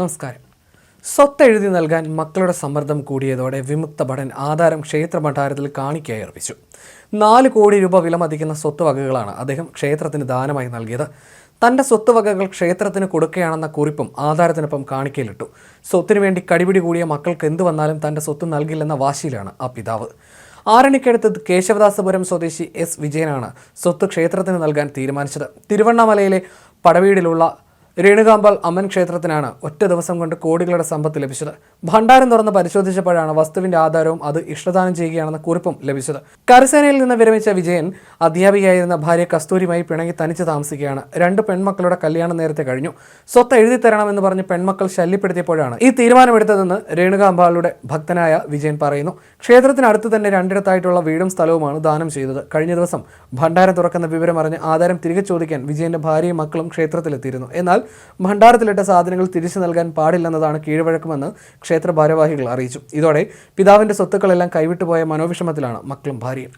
നമസ്കാരം. സ്വത്തെഴുതി നൽകാൻ മക്കളുടെ സമ്മർദ്ദം കൂടിയതോടെ വിമുക്ത ഭടൻ ആധാരം ക്ഷേത്ര ഭണ്ഡാരത്തിൽ കാണിക്കയായി അർപ്പിച്ചു. 4 കോടി രൂപ വിലമതിക്കുന്ന സ്വത്തുവകകളാണ് അദ്ദേഹം ക്ഷേത്രത്തിന് ദാനമായി നൽകിയത്. തൻ്റെ സ്വത്തുവകകൾ ക്ഷേത്രത്തിന് കൊടുക്കുകയാണെന്ന കുറിപ്പും ആധാരത്തിനൊപ്പം കാണിക്കയിലിട്ടു. സ്വത്തിനു വേണ്ടി കടിപിടി കൂടിയ മക്കൾക്ക് എന്തു വന്നാലും തൻ്റെ സ്വത്ത് നൽകില്ലെന്ന വാശിയിലാണ് ആ പിതാവ്. ആരണിക്കടുത്ത് കേശവദാസപുരം സ്വദേശി എസ് വിജയനാണ് സ്വത്ത് ക്ഷേത്രത്തിന് നൽകാൻ തീരുമാനിച്ചത്. തിരുവണ്ണാമലയിലെ പടവീടിലുള്ള രേണുകാമ്പാൾ അമ്മൻ ക്ഷേത്രത്തിനാണ് ഒറ്റ ദിവസം കൊണ്ട് കോടികളുടെ സമ്പത്ത് ലഭിച്ചത്. ഭണ്ഡാരം തുറന്ന് പരിശോധിച്ചപ്പോഴാണ് വസ്തുവിന്റെ ആധാരവും അത് ഇഷ്ടദാനം ചെയ്യുകയാണെന്ന കുറിപ്പും ലഭിച്ചത്. കരസേനയിൽ നിന്ന് വിരമിച്ച വിജയൻ അധ്യാപികയായിരുന്ന ഭാര്യ കസ്തൂരിയുമായി പിണങ്ങി തനിച്ച് താമസിക്കുകയാണ്. 2 പെൺമക്കളുടെ കല്യാണം നേരത്തെ കഴിഞ്ഞു. സ്വത്ത് എഴുതി തരണമെന്ന് പറഞ്ഞ് പെൺമക്കൾ ശല്യപ്പെടുത്തിയപ്പോഴാണ് ഈ തീരുമാനമെടുത്തതെന്ന് രേണുകാമ്പാളുടെ ഭക്തനായ വിജയൻ പറയുന്നു. ക്ഷേത്രത്തിനടുത്ത് തന്നെ 2 വീടും സ്ഥലവുമാണ് ദാനം ചെയ്തത്. കഴിഞ്ഞ ദിവസം ഭണ്ഡാരം തുറക്കുന്ന വിവരം അറിഞ്ഞ് ആധാരം തിരികെ ചോദിക്കാൻ വിജയന്റെ ഭാര്യയും മക്കളും ക്ഷേത്രത്തിലെത്തിയിരുന്നു. എന്നാൽ ഭണ്ഡാരത്തിലിട്ട സാധനങ്ങൾ തിരിച്ചു നൽകാൻ പാടില്ലെന്നതാണ് കീഴ്വഴക്കമെന്ന് ക്ഷേത്ര ഭാരവാഹികൾ അറിയിച്ചു. ഇതോടെ പിതാവിന്റെ സ്വത്തുക്കളെല്ലാം കൈവിട്ടുപോയ മനോവിഷമത്തിലാണ് മക്കളും ഭാര്യയും.